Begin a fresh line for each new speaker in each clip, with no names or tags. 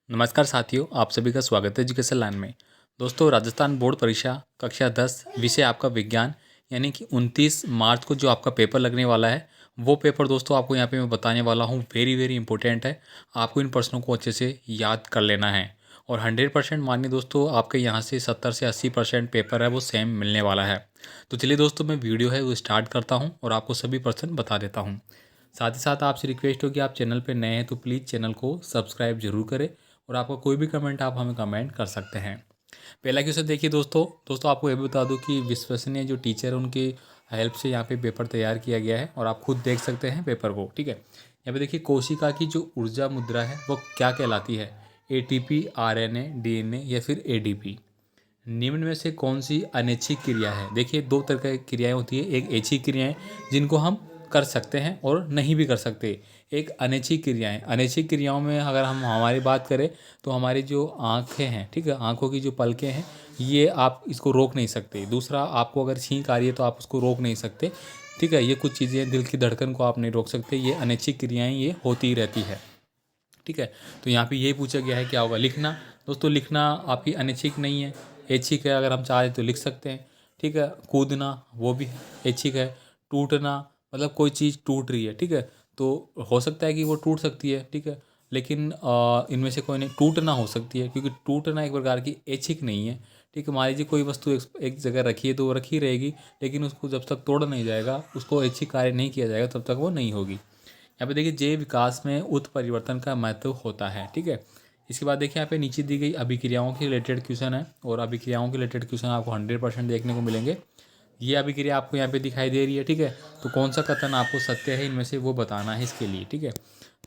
नमस्कार साथियों, आप सभी का स्वागत है एजुकेशन लाइन में। दोस्तों, राजस्थान बोर्ड परीक्षा कक्षा 10 विषय आपका विज्ञान यानी कि 29 मार्च को जो आपका पेपर लगने वाला है, वो पेपर दोस्तों आपको यहाँ पे मैं बताने वाला हूँ। वेरी वेरी इंपॉर्टेंट है। आपको इन प्रश्नों को अच्छे से याद कर लेना है और 100% मानिए दोस्तों, आपके यहाँ से 70 से 80% पेपर है वो सेम मिलने वाला है। तो चलिए दोस्तों, मैं वीडियो है वो स्टार्ट करता हूँ और आपको सभी प्रश्न बता देता हूँ। साथ ही साथ आपसे रिक्वेस्ट हो कि आप चैनल पर नए हैं तो प्लीज़ चैनल को सब्सक्राइब जरूर करें और आपका कोई भी कमेंट आप हमें कमेंट कर सकते हैं। पहला क्वेश्चन देखिए दोस्तों आपको ये भी बता दूं कि विश्वसनीय जो टीचर है उनकी हेल्प से यहाँ पे पेपर तैयार किया गया है और आप खुद देख सकते हैं पेपर को। ठीक है, यहाँ पे देखिए कोशिका की जो ऊर्जा मुद्रा है वो क्या कहलाती है? एटीपी, आरएनए, डीएनए या फिर एडीपी। निम्न में से कौन सी अनैच्छिक क्रिया है? देखिए दो तरह की क्रियाएं होती है, एक ऐच्छिक क्रियाएं जिनको हम कर सकते हैं और नहीं भी कर सकते, एक अनैच्छिक क्रियाएं। अनैच्छिक क्रियाओं में अगर हम हमारी बात करें तो हमारी जो आँखें हैं, ठीक है, आँखों की जो पलकें हैं, ये आप इसको रोक नहीं सकते। दूसरा, आपको अगर छींक आ रही है तो आप उसको रोक नहीं सकते। ठीक है, ये कुछ चीज़ें, दिल की धड़कन को आप नहीं रोक सकते। ये अनैच्छिक क्रियाएं ये होती ही रहती है। ठीक है, तो यहाँ पे ये पूछा गया है क्या होगा? लिखना। दोस्तों लिखना आपकी अनैच्छिक नहीं है, ऐच्छिक है। अगर हम चाहें तो लिख सकते हैं। ठीक है, कूदना वो भी ऐच्छिक है। टूटना मतलब कोई चीज़ टूट रही है, ठीक है, तो हो सकता है कि वो टूट सकती है। ठीक है, लेकिन इनमें से कोई नहीं। टूटना हो सकती है क्योंकि टूटना एक प्रकार की ऐच्छिक नहीं है। ठीक है, मान लीजिए कोई वस्तु एक जगह रखी है तो वो रखी रहेगी, लेकिन उसको जब तक तोड़ा नहीं जाएगा, उसको ऐच्छिक कार्य नहीं किया जाएगा, तब तक वो नहीं होगी। यहाँ पे देखिए जैव विकास में उत्परिवर्तन का महत्व होता है। ठीक है, इसके बाद देखिए यहाँ पे नीचे दी गई अभिक्रियाओं के रिलेटेड क्वेश्चन है और अभिक्रियाओं के रिलेटेड क्वेश्चन आपको 100% देखने को मिलेंगे। ये अभिक्रिया आपको यहाँ पे दिखाई दे रही है। ठीक है, तो कौन सा कथन आपको सत्य है इनमें से वो बताना है इसके लिए। ठीक है,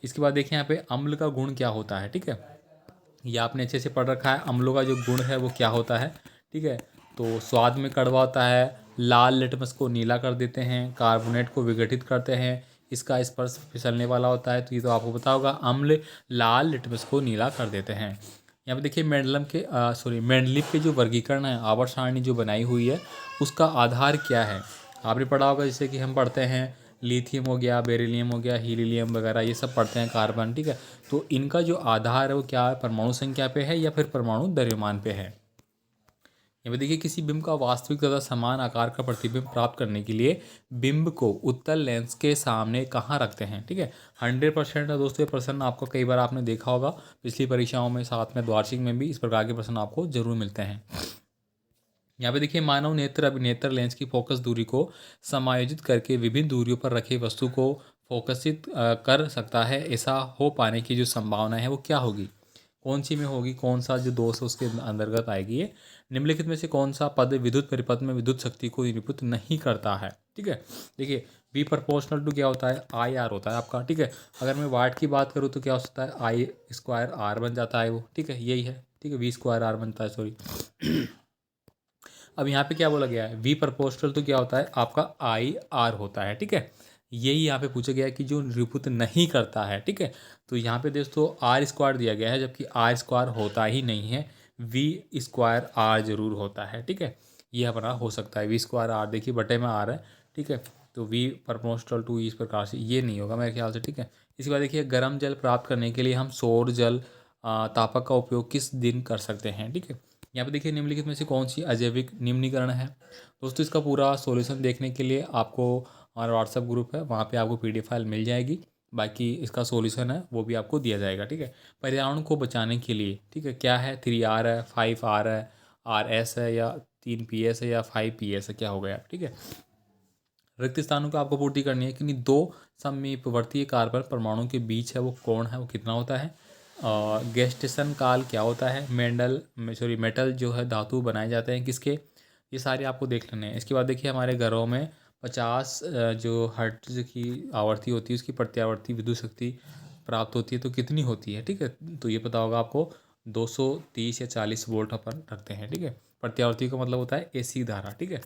इसके बाद देखिए यहाँ पे अम्ल का गुण क्या होता है? ठीक है, ये आपने अच्छे से पढ़ रखा है। अम्लों का जो गुण है वो क्या होता है? ठीक है, तो स्वाद में कड़वा होता है, लाल लिटमस को नीला कर देते हैं, कार्बोनेट को विघटित करते हैं, इसका स्पर्श फिसलने वाला होता है। तो ये तो आपको पता होगा, अम्ल लाल लिटमस को नीला कर देते हैं। यहाँ पे देखिए मेंडलीव के जो वर्गीकरण है, आवर्त सारणी जो बनाई हुई है, उसका आधार क्या है? आपने पढ़ा होगा, जैसे कि हम पढ़ते हैं लिथियम हो गया, बेरिलियम हो गया, हीलियम वगैरह, ये सब पढ़ते हैं, कार्बन। ठीक है, तो इनका जो आधार है वो क्या है? परमाणु संख्या पे है या फिर परमाणु द्रव्यमान पे है? यहाँ पे देखिए किसी बिंब का वास्तविक तथा समान आकार का प्रतिबिंब प्राप्त करने के लिए बिंब को उत्तल लेंस के सामने कहाँ रखते हैं? ठीक है, 100% है दोस्तों। ये प्रश्न आपको कई बार आपने देखा होगा पिछली परीक्षाओं में, साथ में द्वार्षिक में भी इस प्रकार के प्रश्न आपको जरूर मिलते हैं। यहाँ पे देखिए मानव नेत्र अभिनेत्र लेंस की फोकस दूरी को समायोजित करके विभिन्न दूरियों पर रखे वस्तु को फोकसित कर सकता है। ऐसा हो पाने की जो संभावना है वो क्या होगी? कौन सी में होगी? कौन सा जो दोष है उसके अंतर्गत आएगी ये? निम्नलिखित में से कौन सा पद विद्युत परिपथ में विद्युत शक्ति को निरूपित नहीं करता है? ठीक है, देखिए V प्रोपोर्शनल टू क्या होता है? आई आर होता है आपका। ठीक है, अगर मैं वाट की बात करूँ तो क्या हो सकता है? आई स्क्वायर आर बन जाता है वो। ठीक है, यही है। ठीक है, वी स्क्वायर आर बनता है, सॉरी। अब यहाँ पे क्या बोला गया है? V प्रोपोर्शनल तो क्या होता है आपका? आई आर होता है। ठीक है, यही यहाँ पे पूछा गया है कि जो निरूपित नहीं करता है। ठीक है, तो यहाँ पे दोस्तों आर स्क्वायर दिया गया है, जबकि आर स्क्वायर होता ही नहीं है, वी स्क्वायर आर जरूर होता है। ठीक है, ये हमारा हो सकता है वी स्क्वायर आर, देखिए बटे में आर है। ठीक है, तो वी प्रोपोर्शनल टू इस प्रकार से ये नहीं होगा मेरे ख्याल से। ठीक है, इसके बाद देखिए गर्म जल प्राप्त करने के लिए हम सौर जल तापक का उपयोग किस दिन कर सकते हैं? ठीक है, यहाँ पे देखिए निम्नलिखित में से कौन सी अजैविक निम्नीकरण है? दोस्तों इसका पूरा सॉल्यूशन देखने के लिए आपको हमारा व्हाट्सएप ग्रुप है, वहाँ पे आपको PDF फाइल मिल जाएगी। बाकी इसका सॉल्यूशन है वो भी आपको दिया जाएगा। ठीक है, पर्यावरण को बचाने के लिए, ठीक है, क्या है? 3R है, 5R है, RS है, या 3PS है, या 5PS है, क्या हो गया? ठीक है, रिक्त स्थानों को आपको पूर्ति करनी है कि नहीं, दो समीपवर्तीय कार्बन परमाणु के बीच है वो कोण है वो कितना होता है? गेस्टेशन काल क्या होता है? मेटल जो है धातु बनाए जाते हैं किसके? ये सारे आपको देख लेने हैं। इसके बाद देखिए हमारे घरों में 50 जो हर्ट्ज की आवर्ती होती है उसकी प्रत्यावर्ती विद्युत शक्ति प्राप्त होती है, तो कितनी होती है? ठीक है, तो ये पता होगा आपको, 230 या 40 वोल्ट अपन रखते हैं। ठीक है, प्रत्यावर्ती का मतलब होता है AC धारा। ठीक है,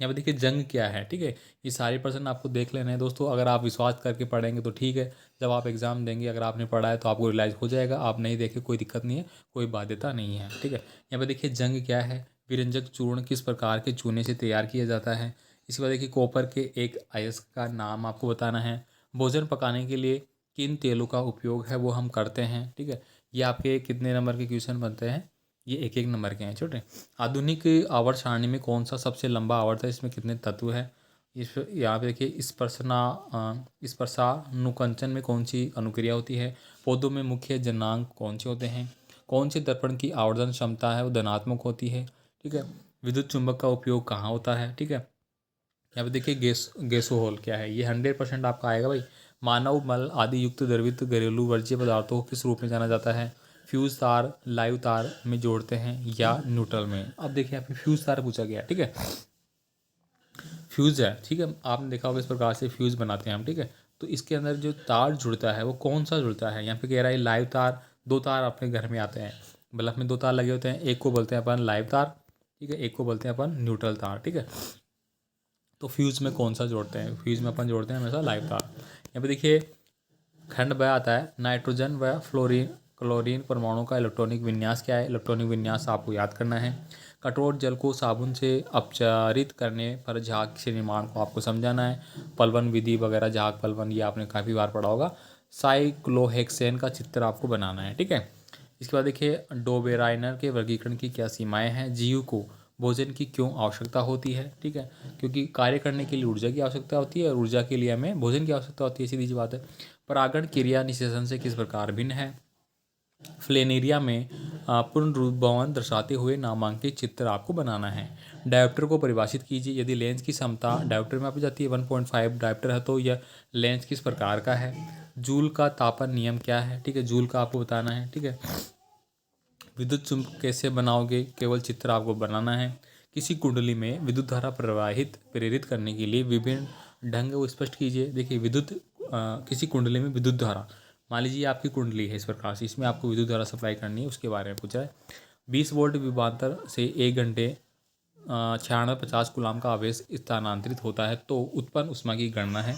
यहाँ पे देखिए जंग क्या है? ठीक है, ये सारे प्रश्न आपको देख लेना है दोस्तों। अगर आप विश्वास करके पढ़ेंगे तो ठीक है, जब आप एग्जाम देंगे अगर आपने पढ़ा है तो आपको रियलाइज हो जाएगा। आप नहीं देखे कोई दिक्कत नहीं है, कोई बाध्यता नहीं है। ठीक है, यहाँ पे देखिए जंग क्या है? विरंजक चूर्ण किस प्रकार के चूने से तैयार किया जाता है? इसके बाद देखिए कॉपर के एक अयस्क का नाम आपको बताना है। भोजन पकाने के लिए किन तेलों का उपयोग है वो हम करते हैं? ठीक है, ये आपके कितने नंबर के क्वेश्चन बनते हैं, ये 1-1 नंबर के हैं छोटे। आधुनिक आवर्त सारणी में कौन सा सबसे लंबा आवर्त है, इसमें कितने तत्व है। इस यहाँ पे देखिए स्पर्शानुकंचन में कौन सी अनुक्रिया होती है। पौधों में मुख्य जनांग कौन से होते हैं। कौन से दर्पण की आवर्धन क्षमता है वो धनात्मक होती है। ठीक है। विद्युत चुंबक का उपयोग कहाँ होता है। ठीक है। यहाँ पे देखिए गैसोहॉल क्या है, ये 100% आपका आएगा भाई। मानव मल आदि युक्त द्रवित घरेलू वर्ज्य पदार्थों को किस रूप में जाना जाता है। फ्यूज तार लाइव तार में जोड़ते हैं या न्यूट्रल में। अब देखिए यहाँ पे फ्यूज तार पूछा गया। ठीक है। फ्यूज़ है। ठीक है। आपने देखा होगा इस प्रकार से फ्यूज़ बनाते हैं हम। ठीक है। तो इसके अंदर जो तार जुड़ता है वो कौन सा जुड़ता है। यहाँ पे कह रहा है लाइव तार। 2 तार अपने घर में आते हैं, बल्ब में 2 तार लगे होते हैं, एक को बोलते हैं अपन लाइव तार। ठीक है। एक को बोलते हैं अपन न्यूट्रल तार। ठीक है। तो फ्यूज़ में कौन सा जोड़ते हैं, फ्यूज़ में अपन जोड़ते हैं हमेशा लाइव तार। यहाँ पे देखिए खंड ब आता है नाइट्रोजन व फ्लोरीन क्लोरीन परमाणु का इलेक्ट्रॉनिक विन्यास क्या है। इलेक्ट्रॉनिक विन्यास आपको याद करना है। कठोर जल को साबुन से अपचारित करने पर झाग से निर्माण को आपको समझाना है। पलवन विधि वगैरह, झाग पलवन, ये आपने काफ़ी बार पढ़ा होगा। साइक्लोहेक्सेन का चित्र आपको बनाना है। ठीक है। इसके बाद देखिए डोबेराइनर के वर्गीकरण की क्या सीमाएं हैं। जीव को भोजन की क्यों आवश्यकता होती है। ठीक है। क्योंकि कार्य करने के लिए ऊर्जा की आवश्यकता होती है और ऊर्जा के लिए हमें भोजन की आवश्यकता होती है, सीधी सी बात है। परागण क्रिया निषेचन से किस प्रकार भिन्न है। फ्लेनेरिया में पुनरुद्भवन दर्शाते हुए नामांकित चित्र आपको बनाना है। डायोप्टर को परिभाषित कीजिए। यदि लेंस की क्षमता डायोप्टर में आपकी जाती है 1.5 डायोप्टर है तो यह लेंस किस प्रकार का है। जूल का तापन नियम क्या है। ठीक है। जूल का आपको बताना है। ठीक है। विद्युत चुंबक कैसे बनाओगे, केवल चित्र आपको बनाना है। किसी कुंडली में विद्युत धारा प्रेरित करने के लिए विभिन्न ढंग वो स्पष्ट कीजिए। देखिए किसी कुंडली में विद्युत धारा, मान लीजिए आपकी कुंडली है इस प्रकार से, इसमें आपको विद्युत धारा सप्लाई करनी है, उसके बारे में पूछा है। 20 वोल्ट विभवांतर से 1 घंटे 9650 कूलाम का आवेश स्थानांतरित होता है तो उत्पन्न ऊष्मा की गणना है,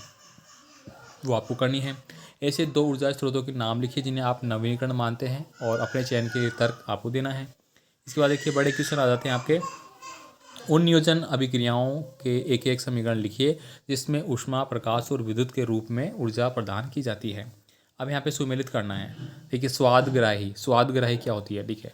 वो आपको करनी है। ऐसे 2 ऊर्जा स्रोतों के नाम लिखिए जिन्हें आप नवीनीकरण मानते हैं और अपने चयन के तर्क आपको देना है। इसके बाद देखिए बड़े क्वेश्चन आ जाते हैं आपके। उन नियोजन अभिक्रियाओं के एक एक समीकरण लिखिए जिसमें ऊष्मा, प्रकाश और विद्युत के रूप में ऊर्जा प्रदान की जाती है। अब यहाँ पे सुमेलित करना है। देखिए स्वादग्राही क्या होती है। ठीक है।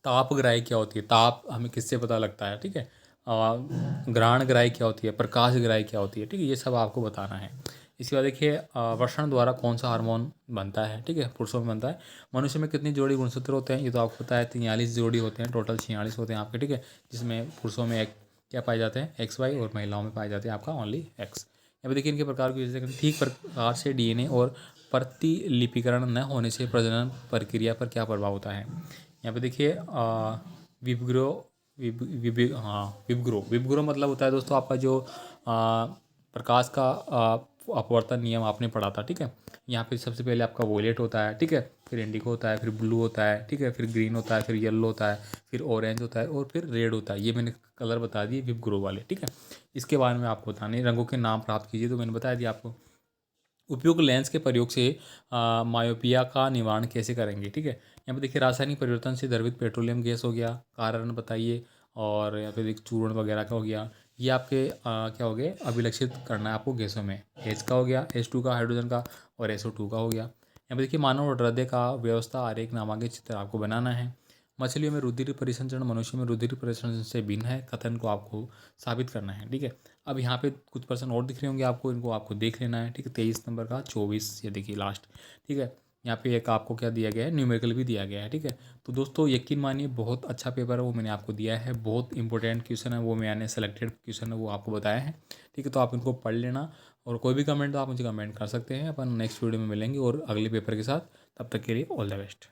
तापग्राही क्या होती है, ताप हमें किससे पता लगता है। ठीक है। ग्रहणग्राही क्या होती है, प्रकाशग्राही क्या होती है। ठीक है। ये सब आपको बताना है। इसके बाद देखिए वर्षण द्वारा कौन सा हार्मोन बनता है। ठीक है। पुरुषों में बनता है। मनुष्य में कितनी जोड़ी गुणसूत्र होते हैं, ये तो आपको पता है 43 जोड़ी होते हैं, टोटल 46 होते हैं आपके। ठीक है। जिसमें पुरुषों में क्या पाए जाते हैं, XY, और महिलाओं में पाए जाते हैं आपका ओनली X। यहाँ पे देखिए इनके प्रकार की जैसे ठीक प्रकार से DNA और प्रतिलिपिकरण न होने से प्रजनन प्रक्रिया पर क्या प्रभाव होता है। यहाँ पे देखिए विबग्रो विबग्रो मतलब होता है दोस्तों आपका जो प्रकाश का अपवर्तन नियम आपने पढ़ा था। ठीक है। यहाँ पे सबसे पहले आपका वोलेट होता है। ठीक है। फिर इंडिगो होता है, फिर ब्लू होता है। ठीक है। फिर ग्रीन होता है, फिर येलो होता है, फिर ऑरेंज होता है और फिर रेड होता है। ये मैंने कलर बता दिए विबग्रो वाले। ठीक है। इसके बारे में आपको बताने रंगों के नाम प्राप्त कीजिए, तो मैंने बताया दिया आपको। उपयुक्त लेंस के प्रयोग से मायोपिया का निवारण कैसे करेंगे। ठीक है। यहाँ पे देखिए रासायनिक परिवर्तन से द्रवित पेट्रोलियम गैस हो गया, कारण बताइए। और यहाँ पे देखिए चूर्ण वगैरह का हो गया। ये आपके क्या हो गए, अभिलक्षित करना है आपको गैसों में। H का हो गया, H2 का हाइड्रोजन का, और SO2 का हो गया। यहाँ पे देखिए मानव हृदय का व्यवस्था आरेख नामांकित चित्र आपको बनाना है। मछलियों में रुधिर परिसंचरण मनुष्य में रुधिर परिसंचरण से भिन्न है, कथन को आपको साबित करना है। ठीक है। अब यहाँ पे कुछ पर्सन और दिख रहे होंगे आपको, इनको आपको देख लेना है। ठीक है। 23 नंबर का 24, ये देखिए लास्ट। ठीक है। यहाँ पे एक आपको क्या दिया गया है, न्यूमेरिकल भी दिया गया है। ठीक है। तो दोस्तों यकीन मानिए बहुत अच्छा पेपर है, वो मैंने आपको दिया है। बहुत इंपॉर्टेंट क्वेश्चन है, वो मैंने सेलेक्टेड क्वेश्चन है वो आपको बताया है। ठीक है। तो आप इनको पढ़ लेना, और कोई भी कमेंट तो आप मुझे कमेंट कर सकते हैं। अपन नेक्स्ट वीडियो में मिलेंगे और अगले पेपर के साथ। तब तक के लिए ऑल द बेस्ट।